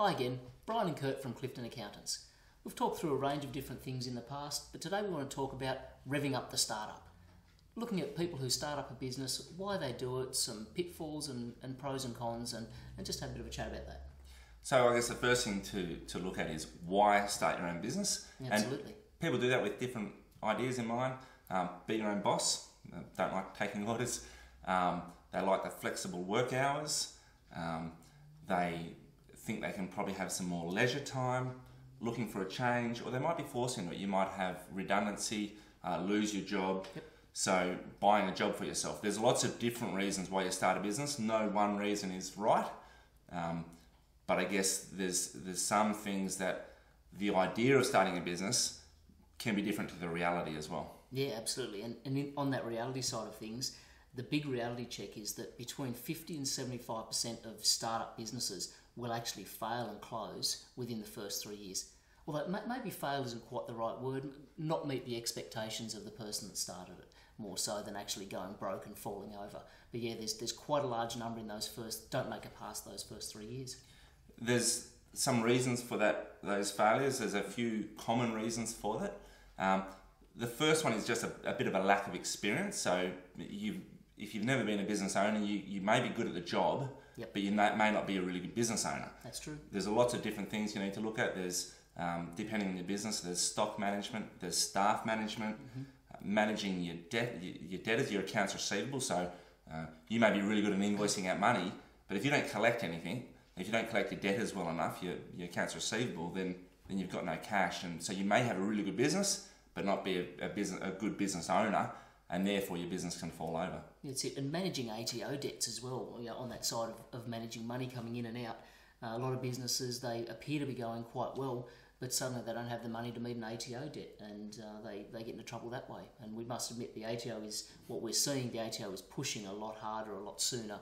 Hi again, Brian and Kurt from Clifton Accountants. We've talked through a range of different things in the past, but today we want to talk about revving up the startup. Looking at people who start up a business, why they do it, some pitfalls and pros and cons, and just have a bit of a chat about that. So I guess the first thing to look at is why start your own business. Absolutely. And people do that with different ideas in mind. Be your own boss, don't like taking orders. They like the flexible work hours. They think they can probably have some more leisure time, looking for a change, or they might be forced into it. You might have redundancy, lose your job. Yep. So buying a job for yourself. There's lots of different reasons why you start a business. No one reason is right. But I guess there's some things that the idea of starting a business can be different to the reality as well. Yeah, absolutely. And on that reality side of things, the big reality check is that between 50 and 75% of startup businesses will actually fail and close within the first 3 years. Although maybe fail isn't quite the right word, not meet the expectations of the person that started it, more so than actually going broke and falling over. But yeah, there's quite a large number in don't make it past those first 3 years. There's some reasons for those failures. There's a few common reasons for that. The first one is just a bit of a lack of experience. So if you've never been a business owner, you may be good at the job, yep, but you may not be a really good business owner. That's true. There's lots of different things you need to look at. There's, depending on your business, there's stock management, there's staff management, managing your debtors, your accounts receivable. So you may be really good at invoicing out money, but if you don't collect anything, if you don't collect your debtors well enough, your accounts receivable, then you've got no cash. And so you may have a really good business, but not be a good business owner, and therefore your business can fall over. That's it. And managing ATO debts as well, on that side of managing money coming in and out. A lot of businesses, they appear to be going quite well, but suddenly they don't have the money to meet an ATO debt, and they get into trouble that way. And we must admit the ATO is, what we're seeing, the ATO is pushing a lot harder, a lot sooner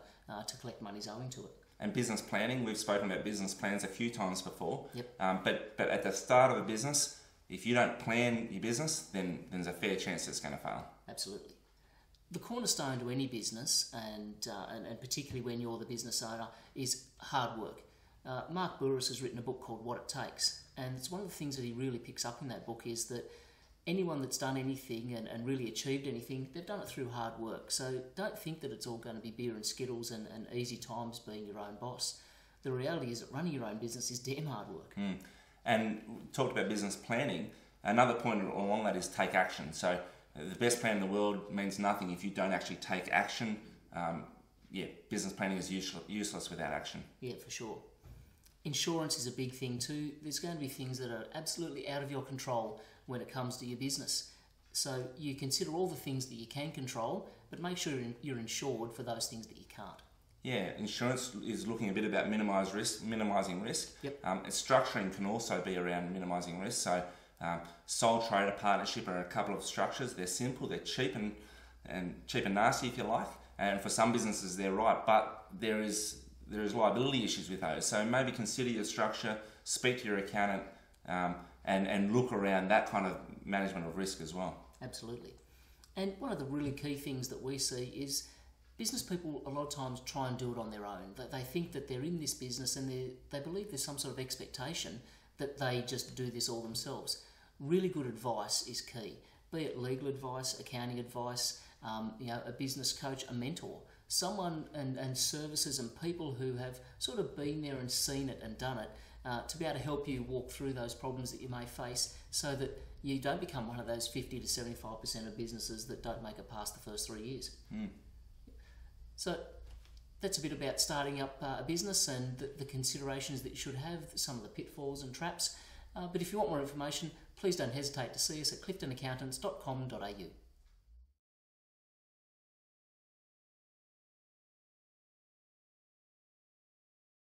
to collect monies owing to it. And business planning, we've spoken about business plans a few times before. Yep. But at the start of a business, if you don't plan your business, then there's a fair chance it's going to fail. Absolutely. The cornerstone to any business, and particularly when you're the business owner, is hard work. Mark Burris has written a book called What It Takes, and it's one of the things that he really picks up in that book is that anyone that's done anything and really achieved anything, they've done it through hard work. So don't think that it's all going to be beer and skittles and easy times being your own boss. The reality is that running your own business is damn hard work. And we talked about business planning. Another point along that is take action. So the best plan in the world means nothing if you don't actually take action. Business planning is useless without action. Yeah, for sure. Insurance is a big thing too. There's going to be things that are absolutely out of your control when it comes to your business. So you consider all the things that you can control, but make sure you're insured for those things that you can't. Yeah, insurance is looking a bit about minimising risk. Yep. And structuring can also be around minimising risk. So sole trader partnership are a couple of structures. They're simple, they're cheap and nasty if you like. And for some businesses they're right, but there is liability issues with those. So maybe consider your structure, speak to your accountant, and look around that kind of management of risk as well. Absolutely. And one of the really key things that we see is business people a lot of times try and do it on their own. They think that they're in this business and they believe there's some sort of expectation that they just do this all themselves. Really good advice is key. Be it legal advice, accounting advice, a business coach, a mentor. Someone and services and people who have sort of been there and seen it and done it to be able to help you walk through those problems that you may face so that you don't become one of those 50 to 75% of businesses that don't make it past the first 3 years. So that's a bit about starting up a business and the considerations that you should have, some of the pitfalls and traps. But if you want more information, please don't hesitate to see us at cliftonaccountants.com.au.